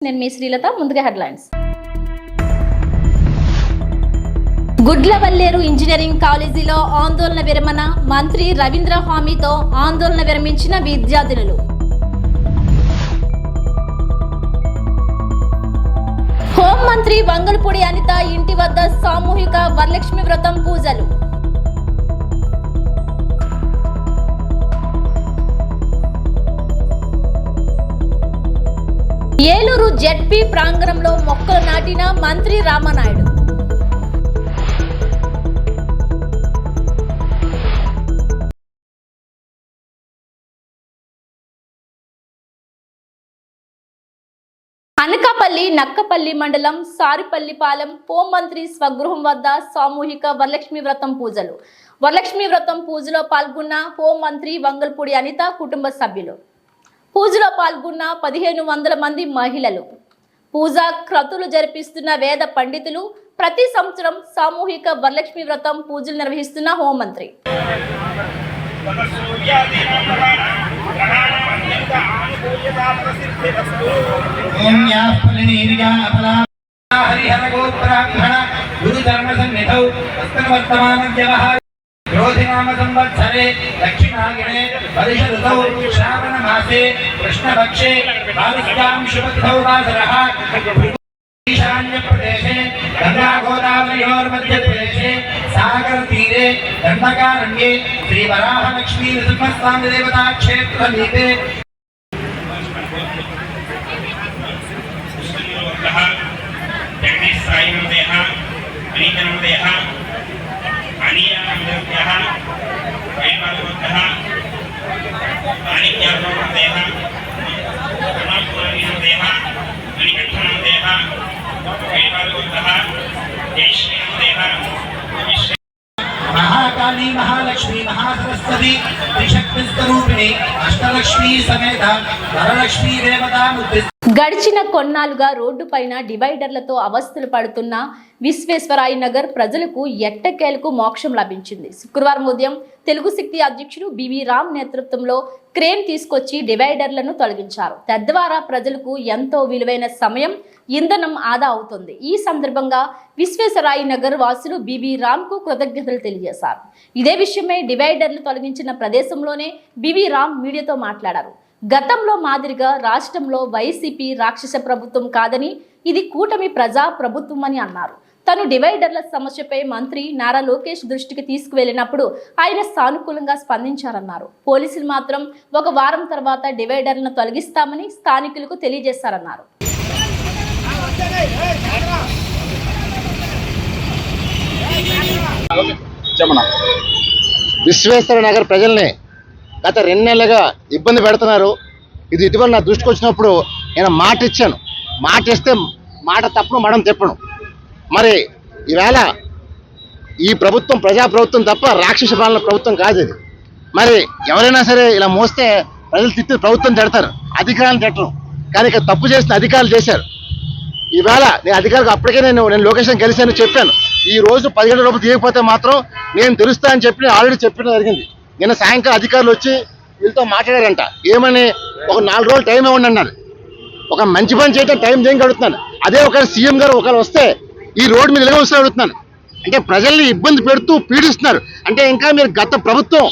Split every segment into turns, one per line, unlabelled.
నేను మీ శ్రీలత. ముందుగా headlines. Gudlavalleru engineering కాలేజీలో ఆందోళన విరమణ. మంత్రి రవీంద్ర హామీతో ఆందోళన విరమించిన విద్యార్థినులు. హోంమంత్రి వంగలపూడి అనిత ఇంటి వద్ద సామూహిక వరలక్ష్మి వ్రతం పూజలు. ఏలూరు జెడ్పీ ప్రాంగణంలో మొక్కలు నాటిన మంత్రి రామనాయుడు. అనకాపల్లి నక్కపల్లి మండలం సారిపల్లిపాలెం హోంమంత్రి స్వగృహం వద్ద సామూహిక వరలక్ష్మి వ్రతం పూజలు. వరలక్ష్మి వ్రతం పూజలో పాల్గొన్న హోంమంత్రి వంగలపూడి అనిత కుటుంబ సభ్యులు. పూజలో పాల్గొన్న 1500 మంది మహిళలు. పూజా క్రతువులు జరిపిస్తున్న వేద పండితులు. ప్రతి సంవత్సరం సామూహిక వరలక్ష్మి వ్రతం పూజలు నిర్వహిస్తున్న హోంమంత్రి.
क्रोधिनाम संवत्सरे दक्षिणागिने वर्षऋतौ श्रावण मासे कृष्णपक्षे द्वादश्यां शुभतिथौ वासरः ईशान्य प्रदेशे गंगा गोदावरयोर्मध्यप्रदेशे सागर तीरे दंडकारण्ये श्री वराह लक्ष्मी नृसिंहस्वामी देवता क्षेत्र समीपे जगदीश साई नमः अनिता नमः अनियानंदः वैभवतः माणिक्यनंदः समापुरनंदः अनिकंठनंदः वैभवतः जयश्रीनंदः महाकाली महालक्ष्मी महासरस्वती त्रिशक्ति स्वरूपिणी अष्टलक्ष्मी समेत वरलक्ष्मी देवता मुद्रित.
గడిచిన కొన్నాళ్ళుగా రోడ్డుపైన డివైడర్లతో అవస్థలు పడుతున్న విశ్వేశ్వరాయ నగర్ ప్రజలకు ఎట్టకేలకు మోక్షం లభించింది. శుక్రవారం ఉదయం తెలుగు శక్తి అధ్యక్షుడు బివి రామ్ నేతృత్వంలో క్రేన్ తీసుకొచ్చి డివైడర్లను తొలగించారు. తద్వారా ప్రజలకు ఎంతో విలువైన సమయం, ఇంధనం ఆదా అవుతుంది. ఈ సందర్భంగా విశ్వేశ్వరాయ నగర్ వాసులు బివి రామ్ కు కృతజ్ఞతలు తెలియజేశారు. ఇదే విషయమై డివైడర్లు తొలగించిన ప్రదేశంలోనే బివి రామ్ మీడియాతో మాట్లాడారు. గతంలో మాదిరిగా రాష్ట్రంలో వైసీపీ రాక్షస ప్రభుత్వం కాదని, ఇది కూటమి ప్రజా ప్రభుత్వం అని అన్నారు. తను డివైడర్ల సమస్యపై మంత్రి నారా లోకేష్ దృష్టికి తీసుకువెళ్లినప్పుడు ఆయన సానుకూలంగా స్పందించారన్నారు. పోలీసులు మాత్రం 1 వారం తర్వాత డివైడర్లను తొలగిస్తామని స్థానికులకు తెలియజేశారన్నారు.
విశ్వేశ్వర నగర్ ప్రజల్ని గత 2 నెలలుగా ఇబ్బంది పెడుతున్నారు. ఇది ఇటీవల నా దృష్టికి వచ్చినప్పుడు నేను మాట ఇచ్చాను. మాట ఇస్తే మాట తప్పను, మడం తెప్పను. మరి ఈవేళ ఈ ప్రభుత్వం ప్రజాప్రభుత్వం తప్ప రాక్షస పాలన ప్రభుత్వం కాదు ఇది. మరి ఎవరైనా సరే ఇలా మోస్తే ప్రజలు తిట్టి ప్రభుత్వం తిడతారు, అధికారులను తిట్టరు. కానీ ఇక్కడ తప్పు చేసిన అధికారులు చేశారు. ఈవేళ నేను అధికారులకు అప్పటికే నేను లొకేషన్ కలిశాను, చెప్పాను. ఈ రోజు 10 గంటల లోపు తీయకపోతే మాత్రం నేను తెలుస్తా అని చెప్పి ఆల్రెడీ చెప్పడం జరిగింది. నిన్న సాయంకాలం అధికారులు వచ్చి వీళ్ళతో మాట్లాడారంట. ఏమని, ఒక 4 రోజులు టైం ఇవ్వండి అన్నారు. ఒక మంచి పని చేయడం టైం దేనికి అడుగుతున్నాను. అదే ఒక సీఎం గారు ఒకరు వస్తే ఈ రోడ్డు మీద నిలవలసిన అడుగుతున్నాను. అంటే ప్రజల్ని ఇబ్బంది పెడుతూ పీడిస్తున్నారు. అంటే ఇంకా మీరు గత ప్రభుత్వం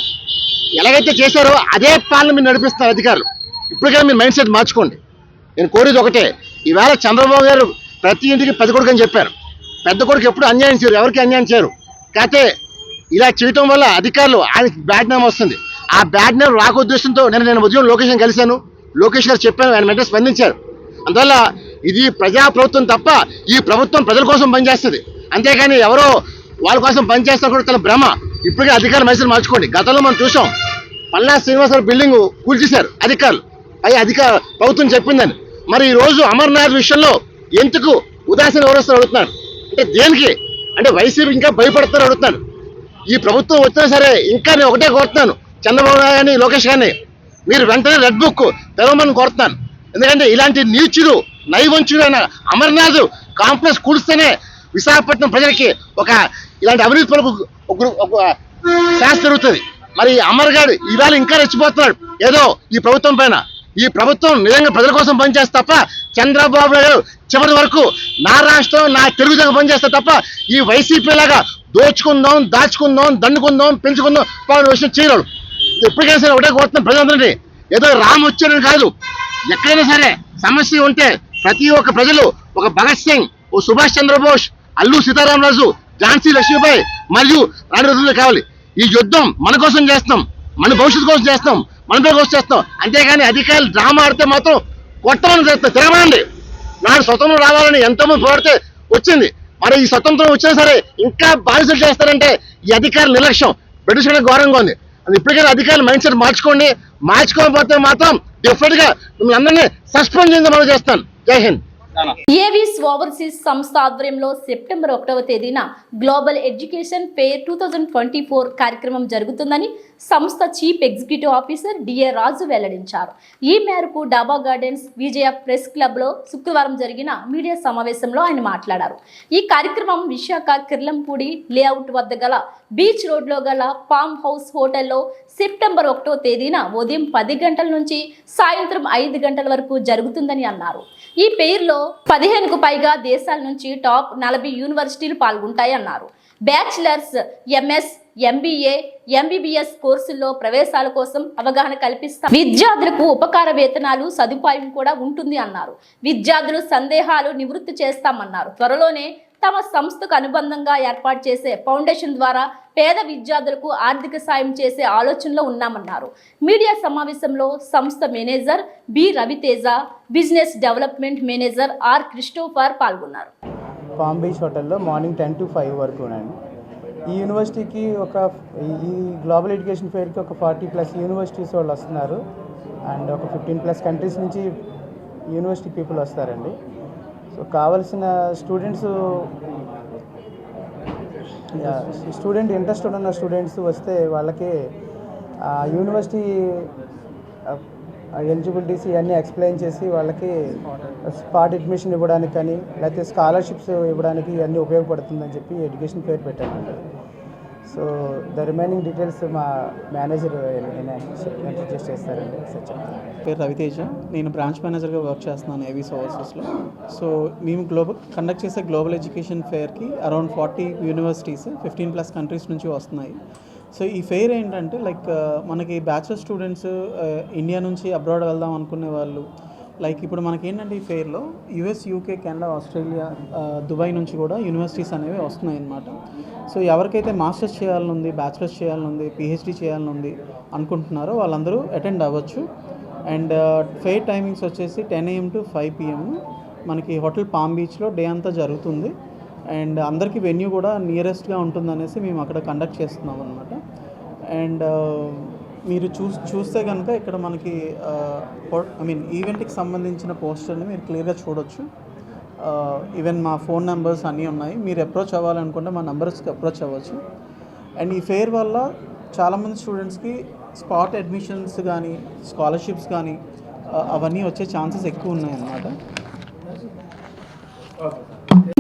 ఎలాగైతే చేశారో అదే పాలన మీరు నడిపిస్తున్నారు అధికారులు. ఇప్పటికైనా మీరు మైండ్ సెట్ మార్చుకోండి. నేను కోరేది ఒకటే, ఈవేళ చంద్రబాబు గారు ప్రతి ఇంటికి పెద్ద కొడుకు అని చెప్పారు. పెద్ద కొడుకు ఎప్పుడు అన్యాయం చేయరు, ఎవరికి అన్యాయం చేయరు. కాకపోతే ఇలా చేయటం వల్ల అధికారులు ఆయనకి బ్యాడ్ నేమ్ వస్తుంది. ఆ బ్యాడ్ నేమ్ రాకోద్దేశంతో నేను ఉదయం లొకేషన్ కలిశాను. లోకేష్ గారు చెప్పాను, ఆయన వెంటనే స్పందించారు. అందువల్ల ఇది ప్రజాప్రభుత్వం తప్ప ఈ ప్రభుత్వం ప్రజల కోసం పనిచేస్తుంది. అంతేగాని ఎవరో వాళ్ళ కోసం పనిచేస్తారు కూడా తన భ్రమ. ఇప్పటికే అధికారులు మైసూరు మార్చుకోండి. గతంలో మనం చూసాం, పల్లా శ్రీనివాసరావు బిల్డింగ్ కూల్చేశారు అధికారులు. ప్రభుత్వం చెప్పిందని. మరి ఈ రోజు అమర్నాథ్ విషయంలో ఎందుకు ఉదాసీన వ్యవస్థలు అడుగుతున్నారు అంటే దేనికి? అంటే వైసీపీ ఇంకా భయపడతారు అడుగుతున్నాను. ఈ ప్రభుత్వం వచ్చినా సరే ఇంకా నేను ఒకటే కోరుతున్నాను, చంద్రబాబు నాయుడు కానీ లోకేష్ కానీ మీరు వెంటనే రెడ్ బుక్ తెరవమని కోరుతున్నాను. ఎందుకంటే ఇలాంటి నీచుడు నైవంచుడైన అమర్నాథ్ కాంప్లెక్స్ కూలిస్తేనే విశాఖపట్నం ప్రజలకి ఒక ఇలాంటి అవినీతి పరుపు ఒక శాస్త్ర జరుగుతుంది. మరి అమర్ గారు ఇవాళ ఇంకా రెచ్చిపోతున్నాడు ఏదో ఈ ప్రభుత్వం పైన. ఈ ప్రభుత్వం నిజంగా ప్రజల కోసం పనిచేస్తే తప్ప చంద్రబాబు నాయుడు చివరి వరకు నా రాష్ట్రం నా తెలుగుదేశం పనిచేస్తే తప్ప ఈ వైసీపీ లాగా దోచుకుందాం, దాచుకుందాం, దండుకుందాం, పెంచుకుందాం పవన్ విషయం చేయలేడు. ఎప్పటికైనా సరే ఒకటే కోరుతున్నాం ప్రజలందరినీ, ఏదో రామ్ వచ్చారని కాదు, ఎక్కడైనా సరే సమస్య ఉంటే ప్రతి ఒక్క ప్రజలు ఒక భగత్ సింగ్, ఓ సుభాష్ చంద్రబోస్, అల్లు సీతారామరాజు, ఝాన్సీ లక్ష్మీబాయి మరియు రాణి రుద్రమదేవి కావాలి. ఈ యుద్ధం మన కోసం చేస్తాం, మన భవిష్యత్తు కోసం చేస్తాం, మన పేరు కోసం చేస్తాం. అంతేగాని అధికారులు డ్రామా ఆడితే మాత్రం కొట్టమని చేస్తాం. తిరగమండి. నాడు స్వతంత్రం రావాలని ఎంతోమంది పోరాడితే వచ్చింది. మరి ఈ స్వతంత్రం వచ్చినా సరే ఇంకా బానిసలు చేస్తారంటే ఈ అధికారుల నిర్లక్ష్యం బ్రిటిష్ కంటే ఘోరంగా ఉంది. అది ఇప్పటికైనా అధికారులు మైండ్ సెట్ మార్చుకోండి. మార్చుకోకపోతే మాత్రం డెఫినెట్ గా మిమ్మల్ని అందరినీ సస్పెండ్ చేయడం మనం చేస్తాను. జై హింద్.
ఏవిస్ ఓవర్సీస్ సంస్థ ఆధ్వర్యంలో సెప్టెంబర్ 1వ తేదీన గ్లోబల్ ఎడ్యుకేషన్ ఫెయిర్ 2024 కార్యక్రమం జరుగుతుందని సంస్థ చీఫ్ ఎగ్జిక్యూటివ్ ఆఫీసర్ డిఏ రాజు వెల్లడించారు. ఈ మేరకు డాబా గార్డెన్స్ విజయ ప్రెస్ క్లబ్ లో శుక్రవారం జరిగిన మీడియా సమావేశంలో ఆయన మాట్లాడారు. ఈ కార్యక్రమం విశాఖ కిర్లంపూడి లేఅవుట్ వద్ద గల బీచ్ రోడ్ లో గల పామ్ హౌస్ హోటల్లో సెప్టెంబర్ 1వ తేదీన ఉదయం 10 గంటల నుంచి సాయంత్రం 5 గంటల వరకు జరుగుతుందని అన్నారు. ఈ పేరులో 15కు పైగా దేశాల నుంచి టాప్ 40 యూనివర్సిటీలు పాల్గొంటాయన్నారు. బ్యాచిలర్స్, ఎంఎస్, ఎంబీఏ, ఎంబీబీఎస్ కోర్సుల్లో ప్రవేశాల కోసం అవగాహన కల్పిస్తారు. విద్యార్థులకు ఉపకార వేతనాలు సదుపాయం కూడా ఉంటుంది అన్నారు. విద్యార్థులు సందేహాలు నివృత్తి చేస్తామన్నారు. త్వరలోనే తమ సంస్థకు అనుబంధంగా ఏర్పాటు చేసే ఫౌండేషన్ ద్వారా పేద విద్యార్థులకు ఆర్థిక సాయం చేసే ఆలోచనలో ఉన్నామన్నారు. మీడియా సమావేశంలో సంస్థ manager B Raviteja, business development manager R Christopher పాల్గొన్నారు.
పామ్ బీచ్ హోటల్లో మార్నింగ్ 10 to 5 వరకు ఉన్నాను. ఈ యూనివర్సిటీకి ఈ గ్లోబల్ ఎడ్యుకేషన్ ఫెయిర్కి ఒక 40+ యూనివర్సిటీస్ వాళ్ళు వస్తున్నారు. అండ్ ఒక 15+ కంట్రీస్ నుంచి యూనివర్సిటీ పీపుల్ వస్తారండి. సో కావాల్సిన స్టూడెంట్ ఇంట్రెస్టెడ్ ఉన్న స్టూడెంట్స్ వస్తే వాళ్ళకి యూనివర్సిటీ ఎలిజిబిలిటీస్ ఇవన్నీ ఎక్స్ప్లెయిన్ చేసి వాళ్ళకి స్పాట్ అడ్మిషన్ ఇవ్వడానికి కానీ లేకపోతే స్కాలర్షిప్స్ ఇవ్వడానికి ఇవన్నీ ఉపయోగపడుతుందని చెప్పి ఎడ్యుకేషన్ ఫెయిర్ పెట్టామండి. సో ద రిమైనింగ్ డీటెయిల్స్ మా మేనేజర్ ఇంట్రడ్యూస్ చేస్తారండి.
పేరు రవితేజ, నేను బ్రాంచ్ మేనేజర్గా వర్క్ చేస్తున్నాను ఏవిస్ ఓవర్సీస్లో. సో మేము కండక్ట్ చేసే గ్లోబల్ ఎడ్యుకేషన్ ఫెయిర్కి అరౌండ్ 40 యూనివర్సిటీస్ 15+ కంట్రీస్ నుంచి వస్తున్నాయి. సో ఈ ఫెయిర్ ఏంటంటే మనకి బ్యాచిలర్ స్టూడెంట్స్ ఇండియా నుంచి అబ్రాడ్ వెళ్దాం అనుకునే వాళ్ళు, ఇప్పుడు మనకి ఏంటంటే ఈ ఫెయిర్లో US, UK, Canada, Australia, Dubai నుంచి కూడా యూనివర్సిటీస్ అనేవి వస్తున్నాయి అన్నమాట. సో ఎవరికైతే మాస్టర్స్ చేయాలనుంది, బ్యాచిలర్స్ చేయాలనుంది, పిహెచ్డి చేయాలనుంది అనుకుంటున్నారో వాళ్ళందరూ అటెండ్ అవ్వచ్చు. అండ్ ఫెయిర్ టైమింగ్స్ వచ్చేసి 10 AM to 5 PM మనకి హోటల్ పామ్ బీచ్లో డే అంతా జరుగుతుంది. అండ్ అందరికీ వెన్యూ కూడా నియరెస్ట్గా ఉంటుందనేసి మేము అక్కడ కండక్ట్ చేస్తున్నాం అనమాట. అండ్ మీరు చూస్తే కనుక ఇక్కడ మనకి ఈవెంట్కి సంబంధించిన పోస్టర్ని మీరు క్లియర్గా చూడొచ్చు. ఈవెన్ మా ఫోన్ నెంబర్స్ అన్నీ ఉన్నాయి. మీరు అప్రోచ్ అవ్వాలనుకుంటే మా నెంబర్స్కి అప్రోచ్ అవ్వచ్చు. అండ్ ఈ ఫెయిర్ వల్ల చాలామంది స్టూడెంట్స్కి స్పాట్ అడ్మిషన్స్ కానీ స్కాలర్షిప్స్ కానీ అవన్నీ వచ్చే ఛాన్సెస్ ఎక్కువ ఉన్నాయన్నమాట.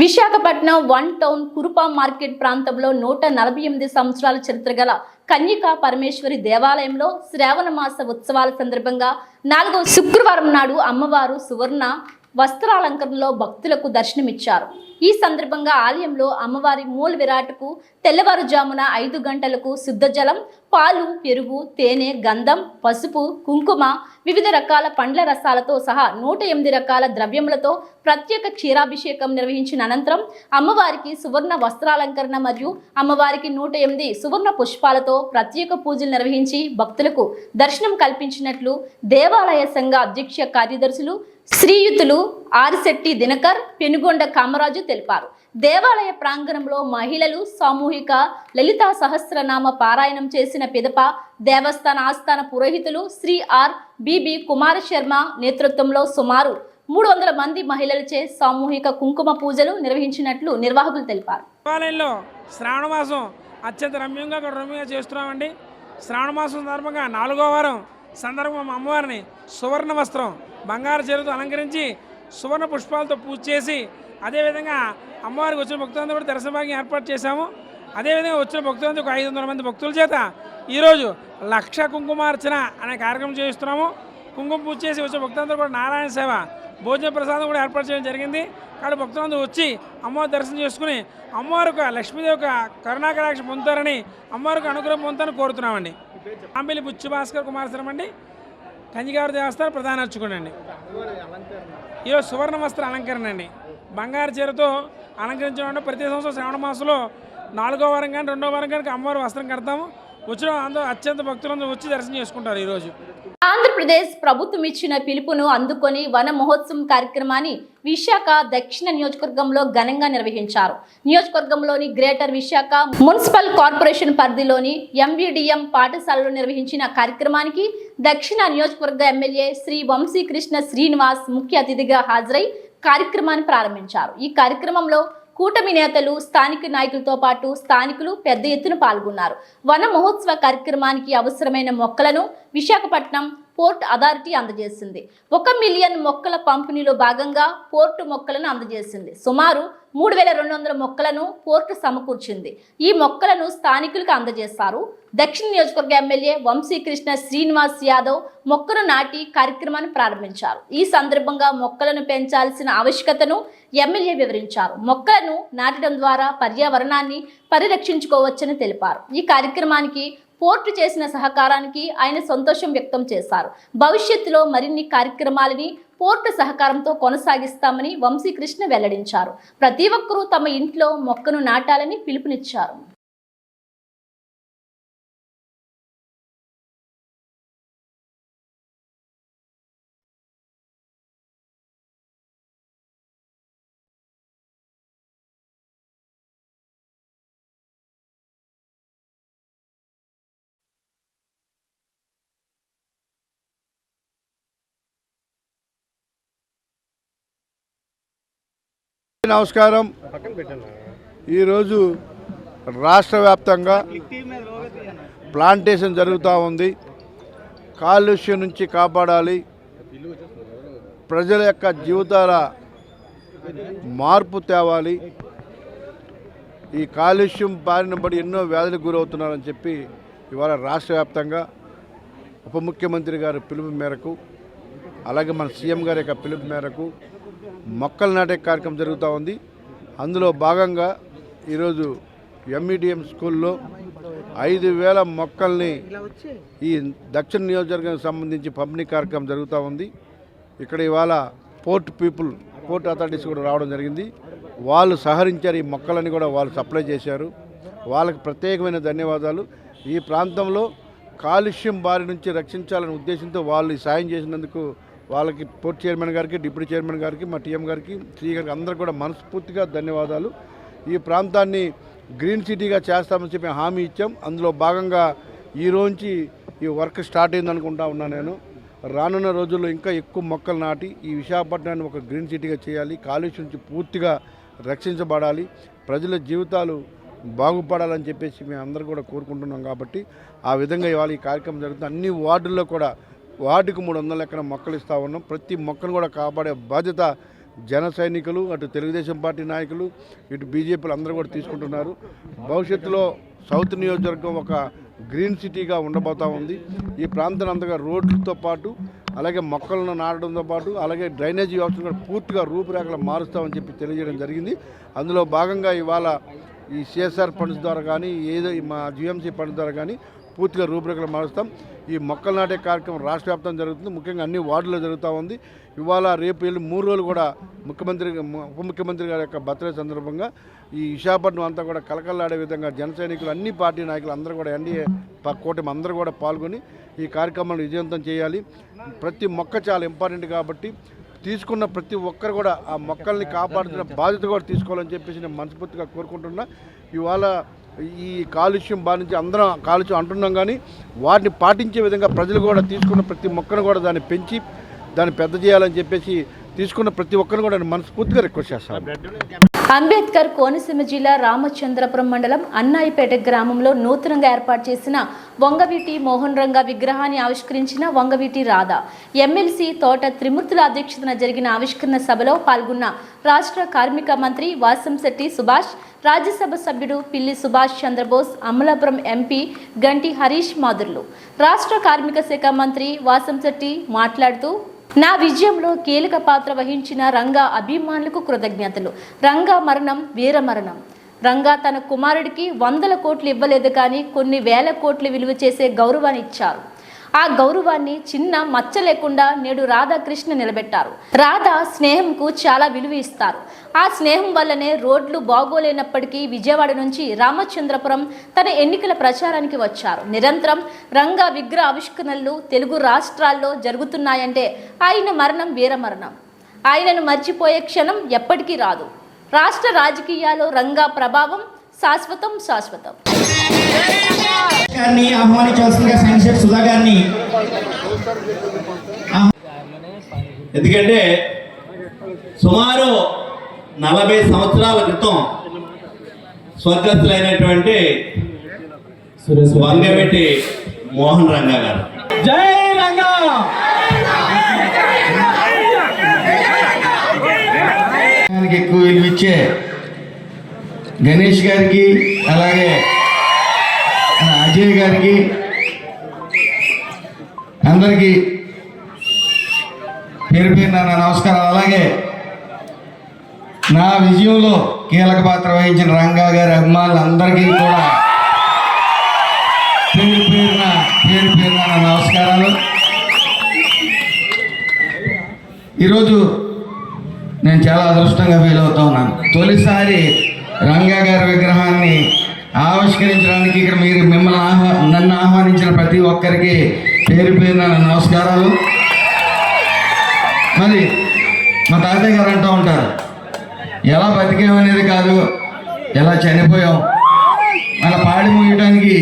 విశాఖపట్నం 1 టౌన్ కురుపా మార్కెట్ ప్రాంతంలో 148 సంవత్సరాల చరిత్ర గల కన్యకా పరమేశ్వరి దేవాలయంలో శ్రావణ మాస ఉత్సవాల సందర్భంగా 4వ శుక్రవారం నాడు అమ్మవారు సువర్ణ వస్త్రాలంకరణలో భక్తులకు దర్శనమిచ్చారు. ఈ సందర్భంగా ఆలయంలో అమ్మవారి మూల విరాట్కు తెల్లవారుజామున 5 గంటలకు శుద్ధ జలం, పాలు, పెరుగు, తేనె, గంధం, పసుపు, కుంకుమ, వివిధ రకాల పండ్ల రసాలతో సహా 108 రకాల ద్రవ్యములతో ప్రత్యేక క్షీరాభిషేకం నిర్వహించిన అనంతరం అమ్మవారికి సువర్ణ వస్త్రాలంకరణ మరియు అమ్మవారికి 108 సువర్ణ పుష్పాలతో ప్రత్యేక పూజలు నిర్వహించి భక్తులకు దర్శనం కల్పించినట్లు దేవాలయ సంఘ అధ్యక్ష కార్యదర్శులు శ్రీయుతులు ఆరిశెట్టి దినకర్, పెనుగొండ కామరాజు తెలిపారు. దేవాలయ ప్రాంగణంలో మహిళలు సామూహిక లలితా సహస్రనామ పారాయణం చేసిన పిదప దేవస్థాన ఆస్థాన పురోహితులు శ్రీ ఆర్ బిబి కుమార శర్మ నేతృత్వంలో సుమారు 300 మంది మహిళలచే సామూహిక కుంకుమ పూజలు నిర్వహించినట్లు నిర్వాహకులు తెలిపారు.
దేవాలయంలో శ్రావణ మాసం అత్యంత రమ్యంగా చేస్తున్నామండి. శ్రావణ మాసం సందర్భంగా 4వ వారం సందర్భం అమ్మవారిని సువర్ణ వస్త్రం, బంగారు చీరతో అలంకరించి సువర్ణ పుష్పాలతో పూజ చేసి అదేవిధంగా అమ్మవారికి వచ్చిన భక్తులందరూ కూడా దర్శన భాగ్యం ఏర్పాటు చేశాము. అదేవిధంగా వచ్చిన భక్తులందరూ ఒక 500 మంది భక్తుల చేత ఈరోజు 1,00,000 కుంకుమార్చన అనే కార్యక్రమం చేస్తున్నాము. కుంకుమ పూజ చేసి వచ్చే భక్తులందరూ కూడా నారాయణ సేవ భోజన ప్రసాదం కూడా ఏర్పాటు చేయడం జరిగింది. కాబట్టి భక్తులందరూ వచ్చి అమ్మవారి దర్శనం చేసుకుని అమ్మవారికి లక్ష్మీదేవి యొక్క కరుణాకటాక్ష పొందుతారని అమ్మవారికి అనుగ్రహం పొందుతారని కోరుతున్నామండి. ఆంబిలి బుచ్చి భాస్కర్ కుమారస్వామి అండి, కంచిగారి దేవస్థానం ప్రధాన అర్చకుడు అండి. ఈరోజు సువర్ణ వస్త్ర అలంకరణ అండి, బంగారు చీరతో అలంకరించడం. ప్రతి సంవత్సరం శ్రావణ మాసంలో 4వ వారం కానీ 2వ వారం కానీ అమ్మవారి వస్త్రం కడతాము. వచ్చిన అందరూ అత్యంత భక్తులందరూ వచ్చి దర్శనం చేసుకుంటారు. ఈరోజు
ఆంధ్రప్రదేశ్ ప్రభుత్వం ఇచ్చిన పిలుపును అందుకొని వన మహోత్సవం కార్యక్రమాన్ని విశాఖ దక్షిణ నియోజకవర్గంలో ఘనంగా నిర్వహించారు. నియోజకవర్గంలోని గ్రేటర్ విశాఖ మున్సిపల్ కార్పొరేషన్ పరిధిలోని ఎంవిడిఎం పాఠశాలలో నిర్వహించిన కార్యక్రమానికి దక్షిణ నియోజకవర్గ ఎమ్మెల్యే శ్రీ వంశీకృష్ణ శ్రీనివాస్ ముఖ్య అతిథిగా హాజరై కార్యక్రమాన్ని ప్రారంభించారు. ఈ కార్యక్రమంలో కూటమి నేతలు, స్థానిక నాయకులతో పాటు స్థానికులు పెద్ద ఎత్తున పాల్గొన్నారు. వన మహోత్సవ కార్యక్రమానికి అవసరమైన మొక్కలను విశాఖపట్నం పోర్ట్ అథారిటీ అందజేసింది. 1 మిలియన్ మొక్కల పంపిణీలో భాగంగా పోర్టు మొక్కలను అందజేసింది. సుమారు 3200 మొక్కలను పోర్టు సమకూర్చింది. ఈ మొక్కలను స్థానికులకు అందజేశారు. దక్షిణ నియోజకవర్గ ఎమ్మెల్యే వంశీకృష్ణ శ్రీనివాస్ యాదవ్ మొక్కను నాటి కార్యక్రమాన్ని ప్రారంభించారు. ఈ సందర్భంగా మొక్కలను పెంచాల్సిన ఆవశ్యకతను ఎమ్మెల్యే వివరించారు. మొక్కలను నాటడం ద్వారా పర్యావరణాన్ని పరిరక్షించుకోవచ్చని తెలిపారు. ఈ కార్యక్రమానికి పోర్టు చేసిన సహకారానికి ఆయన సంతోషం వ్యక్తం చేశారు. భవిష్యత్తులో మరిన్ని కార్యక్రమాలని పోర్టు సహకారంతో కొనసాగిస్తామని వంశీకృష్ణ వెల్లడించారు. ప్రతి ఒక్కరూ తమ ఇంట్లో మొక్కను నాటాలని పిలుపునిచ్చారు.
నమస్కారం. ఈరోజు రాష్ట్ర వ్యాప్తంగా ప్లాంటేషన్ జరుగుతూ ఉంది. కాలుష్యం నుంచి కాపాడాలి, ప్రజల యొక్క జీవితాల మార్పు తేవాలి. ఈ కాలుష్యం బారిన పడి ఎన్నో వ్యాధులకు గురవుతున్నారని చెప్పి ఇవాళ రాష్ట్ర వ్యాప్తంగా ఉప ముఖ్యమంత్రి గారి పిలుపు మేరకు, అలాగే మన సీఎం గారి యొక్క పిలుపు మేరకు మొక్కలు నాటే కార్యక్రమం జరుగుతూ ఉంది. అందులో భాగంగా ఈరోజు ఎంఈడిఎం స్కూల్లో 5000 మొక్కల్ని ఈ దక్షిణ నియోజకవర్గానికి సంబంధించి పంపిణీ కార్యక్రమం జరుగుతూ ఉంది. ఇక్కడ ఇవాళ పోర్ట్ అథారిటీస్ కూడా రావడం జరిగింది. వాళ్ళు సహకరించారు. ఈ మొక్కలని కూడా వాళ్ళు సప్లై చేశారు. వాళ్ళకి ప్రత్యేకమైన ధన్యవాదాలు. ఈ ప్రాంతంలో కాలుష్యం బారి నుంచి రక్షించాలనే ఉద్దేశంతో వాళ్ళు సాయం చేసినందుకు వాళ్ళకి పోర్ట్ చైర్మన్ గారికి, డిప్యూటీ చైర్మన్ గారికి, మా టీఎం గారికి, శ్రీ గారికి అందరికీ కూడా మనస్ఫూర్తిగా ధన్యవాదాలు. ఈ ప్రాంతాన్ని గ్రీన్ సిటీగా చేస్తామని చెప్పి హామీ ఇచ్చాం. అందులో భాగంగా ఈ రోజు ఈ వర్క్ స్టార్ట్ అయింది అనుకుంటా ఉన్నా. నేను రానున్న రోజుల్లో ఇంకా ఎక్కువ మొక్కలు నాటి ఈ విశాఖపట్నాన్ని ఒక గ్రీన్ సిటీగా చేయాలి. కాలుష్యం నుంచి పూర్తిగా రక్షించబడాలి, ప్రజల జీవితాలు బాగుపడాలని చెప్పేసి మేము అందరూ కూడా కోరుకుంటున్నాం. కాబట్టి ఆ విధంగా ఇవాళ ఈ కార్యక్రమం జరుగుతుంది. అన్ని వార్డుల్లో కూడా వార్డుకు 300 ఎకరం మొక్కలు ఇస్తూ ఉన్నాం. ప్రతి మొక్కను కూడా కాపాడే బాధ్యత జన సైనికులు, అటు తెలుగుదేశం పార్టీ నాయకులు, ఇటు బీజేపీలు అందరూ కూడా తీసుకుంటున్నారు. భవిష్యత్తులో సౌత్ నియోజకవర్గం ఒక గ్రీన్ సిటీగా ఉండబోతూ ఉంది. ఈ ప్రాంతం అంతగా రోడ్లతో పాటు, అలాగే మొక్కలను నాటడంతో పాటు, అలాగే డ్రైనేజీ వ్యవస్థను కూడా పూర్తిగా రూపురేఖలు మారుస్తామని చెప్పి తెలియజేయడం జరిగింది. అందులో భాగంగా ఇవాళ ఈ సిఎస్ఆర్ ఫండ్స్ ద్వారా కానీ, ఏదో మా జిఎంసీ ఫండ్స్ ద్వారా కానీ పూర్తిగా రూపురేఖలు మారుస్తాం. ఈ మొక్కలు నాటే కార్యక్రమం రాష్ట్ర వ్యాప్తంగా జరుగుతుంది. ముఖ్యంగా అన్ని వార్డుల్లో జరుగుతూ ఉంది. ఇవాళ రేపు వెళ్ళి 3 రోజులు కూడా ఉప ముఖ్యమంత్రి గారి యొక్క బర్త్డే సందర్భంగా ఈ విశాఖపట్నం అంతా కూడా కలకల్లాడే విధంగా జన సైనికులు, అన్ని పార్టీ నాయకులు అందరూ కూడా, ఎన్డీఏ కూటమి అందరూ కూడా పాల్గొని ఈ కార్యక్రమాన్ని విజయవంతం చేయాలి. ప్రతి మొక్క చాలా ఇంపార్టెంట్ కాబట్టి తీసుకున్న ప్రతి ఒక్కరు కూడా ఆ మొక్కల్ని కాపాడుతున్న బాధ్యత కూడా తీసుకోవాలని చెప్పేసి నేను మనస్ఫూర్తిగా కోరుకుంటున్నా. ఇవాళ ఈ కాలుష్యం బారి నుంచి అందరం కాలుష్యం అంటున్నాం, కానీ వాటిని పాటించే విధంగా ప్రజలు కూడా తీసుకున్న ప్రతి మొక్కను కూడా దాన్ని పెంచి దాన్ని పెద్ద చేయాలని చెప్పేసి తీసుకున్న ప్రతి ఒక్కరిని కూడా నేను మనస్ఫూర్తిగా రిక్వెస్ట్ చేస్తాను.
అంబేద్కర్ కోనసీమ జిల్లా రామచంద్రపురం మండలం అన్నాయిపేట గ్రామంలో నూతనంగా ఏర్పాటు చేసిన వంగవీటి మోహన్ రంగ విగ్రహాన్ని ఆవిష్కరించిన వంగవీటి రాధ ఎమ్మెల్సీ తోట త్రిమూర్తుల అధ్యక్షతన జరిగిన ఆవిష్కరణ సభలో పాల్గొన్న రాష్ట్ర కార్మిక మంత్రి వాసంశెట్టి సుభాష్, రాజ్యసభ సభ్యుడు పిల్లి సుభాష్ చంద్రబోస్, అమలాపురం ఎంపీ గంటి హరీష్ మాధుర్లు. రాష్ట్ర కార్మిక శాఖ మంత్రి వాసంశెట్టి మాట్లాడుతూ, నా విజయంలో కీలక పాత్ర వహించిన రంగా అభిమానులకు కృతజ్ఞతలు. రంగా మరణం వీరమరణం. రంగా తన కుమారుడికి 100 కోట్లు ఇవ్వలేదు, కానీ కొన్ని వేల కోట్లు విలువ చేసే గౌరవాన్ని ఇచ్చారు. ఆ గౌరవాన్ని చిన్న మచ్చ లేకుండా నేడు రాధాకృష్ణ నిలబెట్టారు. రాధా స్నేహంకు చాలా విలువ ఇస్తారు. ఆ స్నేహం వల్లనే రోడ్లు బాగోలేనప్పటికీ విజయవాడ నుంచి రామచంద్రపురం తన ఎన్నికల ప్రచారానికి వచ్చారు. నిరంతరం రంగా విగ్రహ ఆవిష్కరణలు తెలుగు రాష్ట్రాల్లో జరుగుతున్నాయంటే ఆయన మరణం వీరమరణం. ఆయనను మర్చిపోయే క్షణం ఎప్పటికీ రాదు. రాష్ట్ర రాజకీయాల్లో రంగా ప్రభావం శాశ్వతం.
గారిని ఆహ్వానించాల్సిందిగా సైన్స్ సుధా గారిని. ఎందుకంటే సుమారు 40 సంవత్సరాల క్రితం స్వర్గస్థులైనటువంటి వంగవీటి మోహన్ రంగా గారు. జై రంగా. ఎక్కువ విలువిచ్చే గణేష్ గారికి, అలాగే అజయ్ గారికి, అందరికీ పేరు పేరున నా నమస్కారాలు. అలాగే నా విజయంలో కీలక పాత్ర వహించిన రంగా గారి అభిమానులందరికీ కూడా పేరు పేరున నా నమస్కారాలు. ఈరోజు నేను చాలా అదృష్టంగా ఫీల్ అవుతా ఉన్నాను. తొలిసారి రంగా గారి విగ్రహాన్ని ఆవిష్కరించడానికి ఇక్కడ నన్ను ఆహ్వానించిన ప్రతి ఒక్కరికి పేరు పేరున నమస్కారాలు. మరి మా తాతయ్య గారు అంటూ ఉంటారు, ఎలా బతికేమనేది కాదు, ఎలా చనిపోయాం. మన పాడి మోయడానికి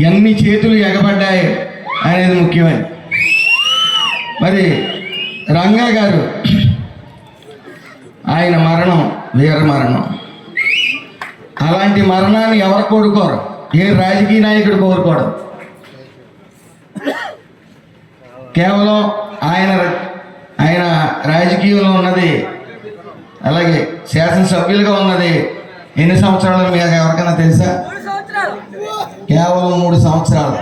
ఎన్ని చేతులు ఎగబడ్డాయి అనేది ముఖ్యమే. మరి రంగా గారు ఆయన మరణం వీర మరణం. అలాంటి మరణాన్ని ఎవరు కోరుకోరు, ఏ రాజకీయ నాయకుడు కోరుకోడు. కేవలం ఆయన రాజకీయంలో ఉన్నది, అలాగే శాసనసభ్యులుగా ఉన్నది ఎన్ని సంవత్సరాలు మీకు ఎవరికైనా తెలుసా? కేవలం 3 సంవత్సరాలు.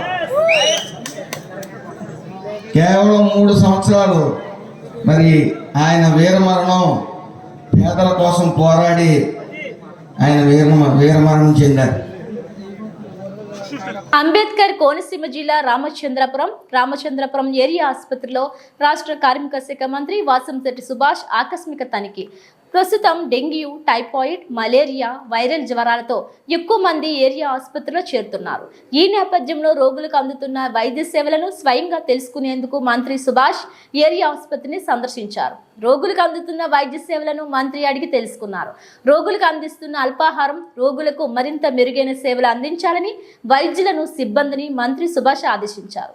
కేవలం 3 సంవత్సరాలు. మరి ఆయన వీరమరణం, పేదల కోసం పోరాడి ఆయన వీరమరణం చెందారు.
అంబేద్కర్ కోనసీమ జిల్లా రామచంద్రపురం ఏరియా ఆసుపత్రిలో రాష్ట్ర కార్మిక శాఖ మంత్రి వాసంశెట్టి సుభాష్ ఆకస్మిక తనిఖీ. ప్రస్తుతం డెంగ్యూ, టైఫాయిడ్, మలేరియా, వైరల్ జ్వరాలతో ఎక్కువ మంది ఏరియా ఆసుపత్రిలో చేరుతున్నారు. ఈ నేపథ్యంలో రోగులకు అందుతున్న వైద్య సేవలను స్వయంగా తెలుసుకునేందుకు మంత్రి సుభాష్ ఏరియా ఆసుపత్రిని సందర్శించారు. రోగులకు అందుతున్న వైద్య సేవలను మంత్రి అడిగి తెలుసుకున్నారు. రోగులకు అందిస్తున్న అల్పాహారం, రోగులకు మరింత మెరుగైన సేవలు అందించాలని వైద్యులను, సిబ్బందిని మంత్రి సుభాష్ ఆదేశించారు.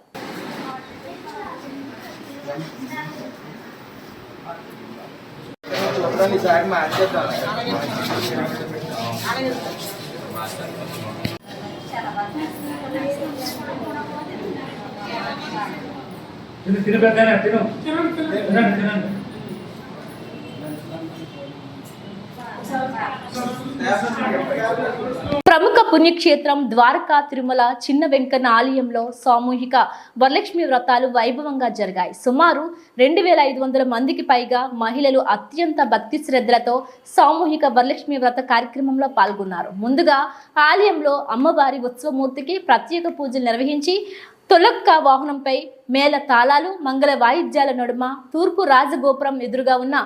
ప్రముఖ పుణ్యక్షేత్రం ద్వారకా తిరుమల చిన్న వెంకన్న ఆలయంలో సామూహిక వరలక్ష్మి వ్రతాలు వైభవంగా జరిగాయి. సుమారు 2500 మందికి పైగా మహిళలు అత్యంత భక్తి శ్రద్ధలతో సామూహిక వరలక్ష్మి వ్రత కార్యక్రమంలో పాల్గొన్నారు. ముందుగా ఆలయంలో అమ్మవారి ఉత్సవమూర్తికి ప్రత్యేక పూజలు నిర్వహించి తొలక్క వాహనంపై మేళ తాళాలు, మంగళ వాయిద్యాల నడుమ తూర్పు రాజగోపురం ఎదురుగా ఉన్న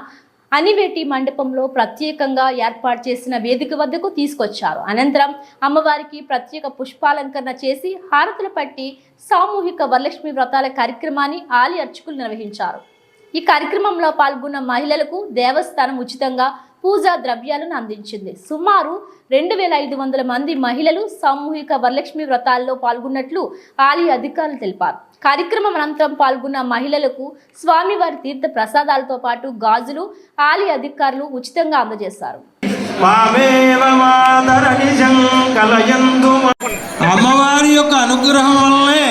అనివేటి మండపంలో ప్రత్యేకంగా ఏర్పాటు చేసిన వేదిక వద్దకు తీసుకొచ్చారు. అనంతరం అమ్మవారికి ప్రత్యేక పుష్పాలంకరణ చేసి హారతులు పట్టి సామూహిక వరలక్ష్మి వ్రతాల కార్యక్రమాన్ని ఆలయ అర్చకులు నిర్వహించారు. ఈ కార్యక్రమంలో పాల్గొన్న మహిళలకు దేవస్థానం ఉచితంగా పూజా ద్రవ్యాలను అందించింది. సుమారు 2500 మంది మహిళలు సామూహిక వరలక్ష్మి వ్రతాల్లో పాల్గొన్నట్లు ఆలయ అధికారులు తెలిపారు. కార్యక్రమం అనంతరం పాల్గొన్న మహిళలకు స్వామివారి తీర్థ ప్రసాదాలతో పాటు గాజులు ఆలయ అధికారులు ఉచితంగా అందజేశారు.
మామేవ మాతరనిజం కలయందు. అమ్మవారి యొక్క అనుగ్రహం వల్లనే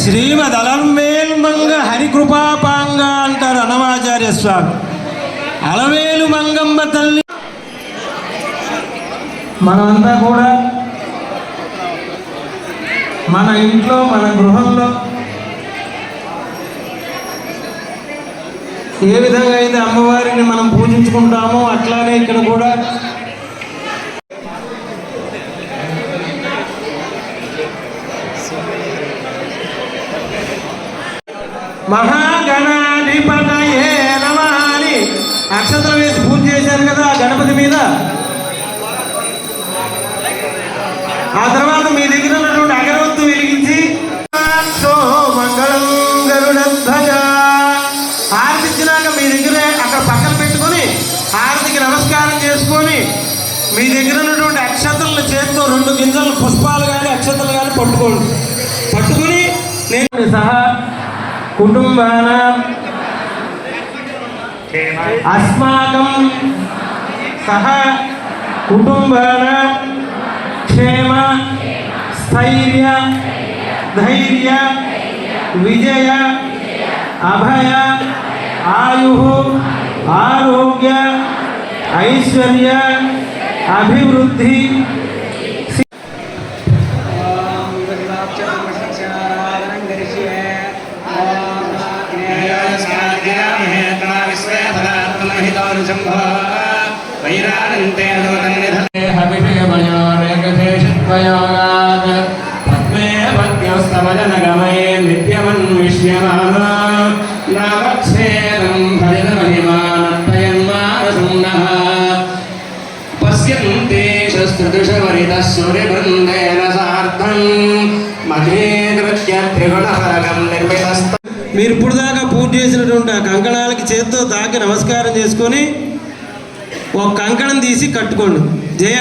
శ్రీమద్ అలమేల్మంగ హరికృపాపాంగ అంటారు అన్నమాచార్య స్వామి. అలవేలు మంగమ్మ తల్లి. మనమంతా కూడా మన ఇంట్లో మన గృహంలో ఏ విధంగా అయితే అమ్మవారిని మనం పూజించుకుంటామో అట్లానే ఇక్కడ కూడా మహాగణాధిపతయే నమః అని అక్షతలు వేసి పూజ చేశారు కదా ఆ గణపతి మీద. ఆ తర్వాత మీ దగ్గర ఉన్నటువంటి అగరవత్తు వెలిగించి మంగళం గరుడధ్వజ హారతిచ్చినాక మీ దగ్గరే అక్కడ పక్కన పెట్టుకొని హారతికి నమస్కారం చేసుకొని మీ దగ్గర ఉన్నటువంటి అక్షతలను చేత్తో 2 గింజలు పుష్పాలు కానీ అక్షతలు కానీ పట్టుకుని నేను సహా కుటుంబాన అస్మాకం సహ కుటుంబాన క్షేమ స్థైర్య ధైర్య విజయ అభయ ఆయు ఆరోగ్య ఐశ్వర్య అభివృద్ధి మీరు ఇప్పుడు దాకా పూజ చేసినటువంటి ఆ కంకణాలకి చేత్తో తాకి నమస్కారం చేసుకొని ఒక కంకణం తీసి కట్టుకోండి. జయ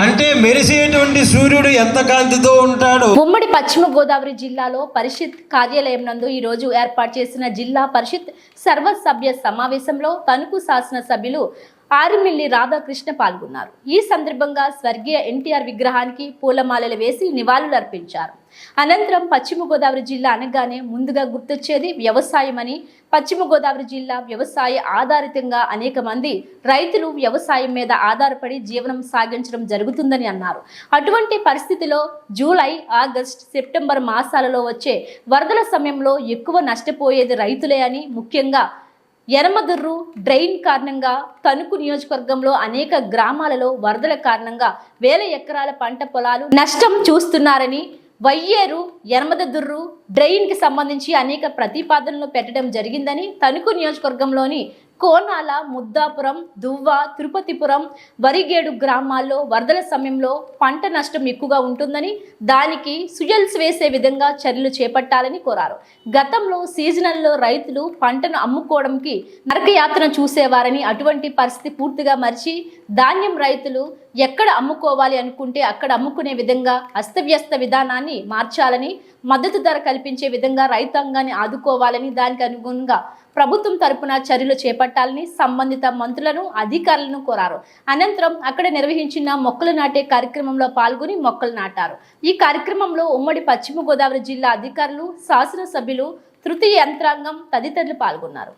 అంటే మెరిసేటువంటి సూర్యుడు ఎంత కాంతితో ఉంటాడు.
ఉమ్మడి పశ్చిమ గోదావరి జిల్లాలో పరిషత్ కార్యాలయం నందు ఈ రోజు ఏర్పాటు చేసిన జిల్లా పరిషత్ సర్వసభ్య సమావేశంలో తణుకు శాసన సభ్యులు ఆరిమిల్లి రాధాకృష్ణ పాల్గొన్నారు. ఈ సందర్భంగా స్వర్గీయ ఎన్టీఆర్ విగ్రహానికి పూలమాలలు వేసి నివాళులర్పించారు. అనంతరం పశ్చిమ గోదావరి జిల్లా అనగానే ముందుగా గుర్తొచ్చేది వ్యవసాయమని, పశ్చిమ గోదావరి జిల్లా వ్యవసాయ ఆధారితంగా అనేక మంది రైతులు వ్యవసాయం మీద ఆధారపడి జీవనం సాగించడం జరుగుతుందని అన్నారు. అటువంటి పరిస్థితిలో జూలై, ఆగస్టు, సెప్టెంబర్ మాసాలలో వచ్చే వరదల సమయంలో ఎక్కువ నష్టపోయేది రైతులే అని, ముఖ్యంగా ఎనమదుర్రు డ్రైన్ కారణంగా తణుకు నియోజకవర్గంలో అనేక గ్రామాలలో వరదల కారణంగా వేల ఎకరాల పంట పొలాలు నష్టం చూస్తున్నారని, వయ్యేరు ఎనమదుర్రు డ్రైన్కి సంబంధించి అనేక ప్రతిపాదనలు పెట్టడం జరిగిందని, తణుకు నియోజకవర్గంలోని కోనాల, ముద్దాపురం, దువ్వ, తిరుపతిపురం, వరిగేడు గ్రామాల్లో వరదల సమయంలో పంట నష్టం ఎక్కువగా ఉంటుందని, దానికి సుయల్స్ వేసే విధంగా చర్యలు చేపట్టాలని కోరారు. గతంలో సీజనల్లో రైతులు పంటను అమ్ముకోవడానికి నరకయాత్ర చూసేవారని, అటువంటి పరిస్థితి పూర్తిగా మర్చి ధాన్యం రైతులు ఎక్కడ అమ్ముకోవాలి అనుకుంటే అక్కడ అమ్ముకునే విధంగా అస్తవ్యస్త విధానాన్ని మార్చాలని, మద్దతు ధర కల్పించే విధంగా రైతాంగాన్ని ఆదుకోవాలని, దానికి అనుగుణంగా ప్రభుత్వం తరపున చర్యలు చేపట్టాలని సంబంధిత మంత్రులను, అధికారులను కోరారు. అనంతరం అక్కడ నిర్వహించిన మొక్కలు నాటే కార్యక్రమంలో పాల్గొని మొక్కలు నాటారు. ఈ కార్యక్రమంలో ఉమ్మడి పశ్చిమ గోదావరి జిల్లా అధికారులు, శాసనసభ్యులు, తృతీయ యంత్రాంగం తదితరులు పాల్గొన్నారు.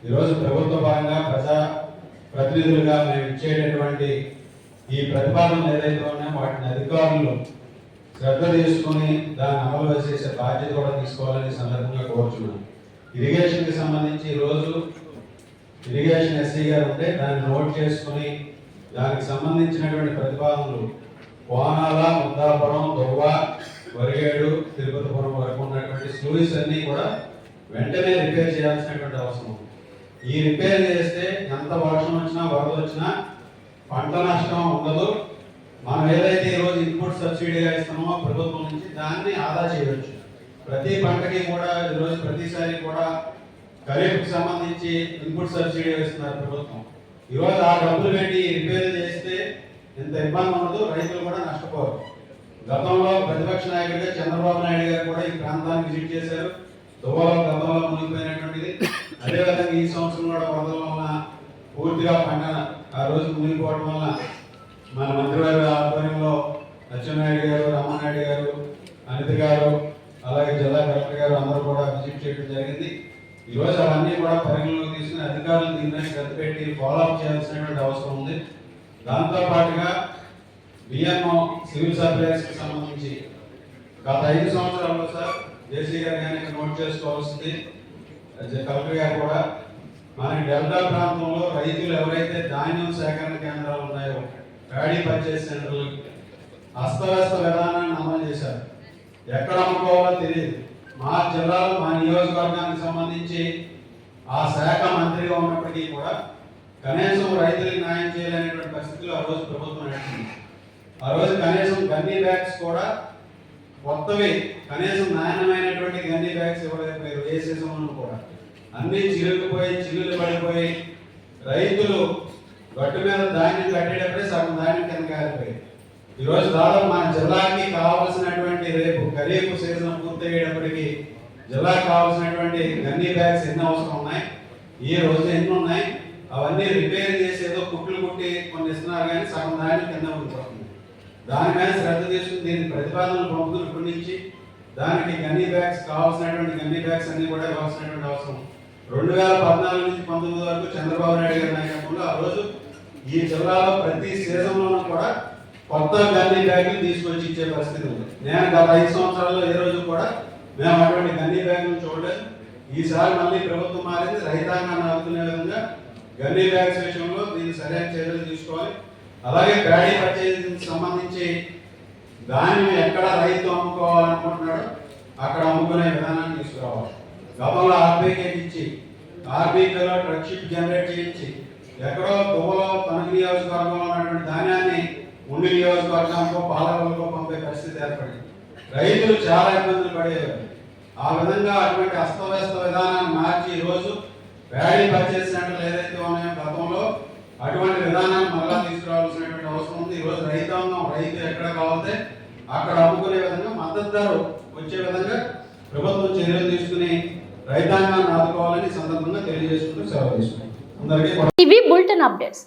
ఈరోజు ప్రభుత్వ పరంగా ప్రజా ప్రతినిధులుగా మేము ఇచ్చేటటువంటి ఈ ప్రతిపాదనలు ఏదైతే ఉన్నాయో వాటిని అధికారులు శ్రద్ధ తీసుకుని దాన్ని అమలు చేసే బాధ్యత కూడా తీసుకోవాలని సందర్భంగా కోరుచున్నాను. ఇరిగేషన్కి సంబంధించి ఈరోజు ఇరిగేషన్ ఎస్సీ గారు ఉంటే దాన్ని నోట్ చేసుకుని దానికి సంబంధించినటువంటి ప్రతిపాదనలు కోనాల, ముద్దాపురం, దువ్వ, వరిగేడు, తిరుపతిపురం వరకు ఉన్నటువంటి స్లూయిస్ అన్నీ కూడా వెంటనే రిపేర్ చేయాల్సినటువంటి అవసరం. ఈ రిపేర్ చేస్తే ఎంత వర్షం వచ్చినా, వరద వచ్చినా పంట నష్టం ఉండదు. మనం ఏదైతే ఈరోజు ఇన్పుట్ సబ్సిడీగా ఇస్తున్నామో ప్రభుత్వం నుంచి దాన్ని ఆదా చేయవచ్చు. ప్రతి పంటకి కూడా ఈరోజు ప్రతిసారి కూడా ఖరీఫ్కి సంబంధించి ఇన్పుట్ సబ్సిడీ ఇస్తున్నారు ప్రభుత్వం. ఈరోజు ఆ డబ్బులు పెట్టి రిపేర్ చేస్తే ఇంత ఇబ్బంది ఉండదు, రైతులు కూడా నష్టపోరు. గతంలో ప్రతిపక్ష నాయకుడిగా చంద్రబాబు నాయుడు గారు కూడా ఈ ప్రాంతాన్ని విజిట్ చేశారు. దువ్వలో గతంలో మునిగిపోయినటువంటిది, అదేవిధంగా ఈ సంవత్సరం కూడా వరదల వలన పూర్తిగా పంట ఆ రోజు మునిగిపోవడం వల్ల మన మంత్రివారి ఆధ్వర్యంలో అచ్చెన్నాయుడు గారు, రామానాయుడు గారు, అనిత గారు, అలాగే జిల్లా కలెక్టర్ గారు అందరూ కూడా విజిట్ చేయడం జరిగింది. ఈరోజు అవన్నీ కూడా పరిగణలోకి తీసుకుని అధికారులు దీన్ని శ్రద్ధ పెట్టి ఫాలోఅప్ చేయాల్సినటువంటి అవసరం ఉంది. దాంతో పాటుగా బిఎంఓ సివిల్ సప్లైస్కి సంబంధించి గత 5 సంవత్సరాల్లో సార్ జేసీ గారు కానీ నోట్ చేసుకోవాల్సింది, కలెక్టర్ గారు కూడా మన డెల్టా ప్రాంతంలో రైతులు ఎవరైతే ధాన్యం సేకరణ కేంద్రాలు ఉన్నాయో ప్యాడీ పర్చేస్ సెంటర్లు అస్తవ్యస్త విధానాన్ని అమలు చేశారు. ఎక్కడ అమ్ముకోవాలో తెలియదు. మా జిల్లాలో మా నియోజకవర్గానికి సంబంధించి ఆ శాఖ మంత్రిగా ఉన్నప్పటికీ కూడా కనీసం రైతులకు న్యాయం చేయలేనటువంటి పరిస్థితులు ఆ రోజు ప్రభుత్వం నడిచింది. ఆ రోజు కనీసం గన్నీ బ్యాగ్స్ కూడా కొత్తవి, కనీసం నాణ్యమైనటువంటి గన్నీ బ్యాగ్స్ ఇవ్వలేకపోయారు. ఏ సీజన్లో కూడా అన్ని చిరుగుపోయి చిల్లులు పడిపోయి రైతులు గట్టు మీద ధాన్యం కట్టేటప్పుడే సగం ధాన్యం కింద కాలిపోయాయి. ఈరోజు దాదాపు మన జిల్లాకి కావాల్సినటువంటి రేపు ఖరీఫ్ సీజన్ పూర్తయ్యేటప్పటికి జిల్లాకి కావాల్సినటువంటి గన్నీ బ్యాగ్స్ ఎన్ని అవసరం ఉన్నాయి, ఈ రోజు ఎన్ని ఉన్నాయి, అవన్నీ రిపేర్ చేసేదో కుట్లు కుట్టి కొన్ని ఇస్తున్నారు కానీ సగం ధాన్యం కింద ఉండిపోతుంది. దాని మీద శ్రద్ధ తీసుకుని దీని ప్రతిపాదనలు పంపుతున్నప్పటి నుంచి దానికి గన్నీ బ్యాగ్స్ కావాల్సినటువంటి గన్నీ బ్యాగ్స్ అన్ని కూడా ఇవ్వాల్సినటువంటి అవసరం. 2014 నుంచి 19 వరకు చంద్రబాబు నాయుడు గారి నాయకత్వంలో ఆ రోజు ఈ జిల్లాలో ప్రతి సీజన్లోనూ కూడా కొత్త గన్నీ బ్యాగులు తీసుకొచ్చి ఇచ్చే పరిస్థితి ఉంది. నేను గత 5 సంవత్సరాల్లో ఏ రోజు కూడా మేము అటువంటి గన్నీ బ్యాగులు చూడలేదు. ఈసారి మళ్ళీ ప్రభుత్వం మారింది, రైతాంగాన్ని ఆదుకునే విధంగా గన్నీ బ్యాగ్స్ విషయంలో దీన్ని సరైన చర్యలు తీసుకోవాలి. అలాగే ప్యాడీ పర్చేసింగ్కి సంబంధించి ధాన్యం ఎక్కడ రైతు అమ్ముకోవాలనుకుంటున్నాడో అక్కడ అమ్ముకునే విధానాన్ని తీసుకురావాలి. గతంలో ఆర్బీకే ఇచ్చి ఆర్బీకేలో ట్రక్ షిప్ జనరేట్ చేయించి ఎక్కడో దువ్వలో తణుకు నియోజకవర్గంలో ఉన్నటువంటి ధాన్యాన్ని ఉండి నియోజకవర్గానికో పాలకులకో పంపే పరిస్థితి ఏర్పడింది. రైతులు చాలా ఇబ్బందులు పడేవారు. ఆ విధంగా అటువంటి అస్తవ్యస్త విధానాన్ని మార్చి ఈరోజు ప్యాడీ పర్చేస్ సెంటర్లు ఏదైతే ఉన్నాయో గతంలో అటువంటి విధానాన్ని మళ్ళా తీసుకురావాల్సినటువంటి అవసరం ఉంది. ఈరోజు రైతాంగం రైతు ఎక్కడ కావాలంటే అక్కడ అమ్ముకునే విధంగా మద్దతు ధర వచ్చే విధంగా ప్రభుత్వం చర్యలు తీసుకుని రైతాంగాన్ని ఆదుకోవాలని సందర్భంగా తెలియజేసుకుంటూ సెలవు తీసుకున్నాం. అందరికీ
ఇవి బులెటిన్ అప్డేట్స్.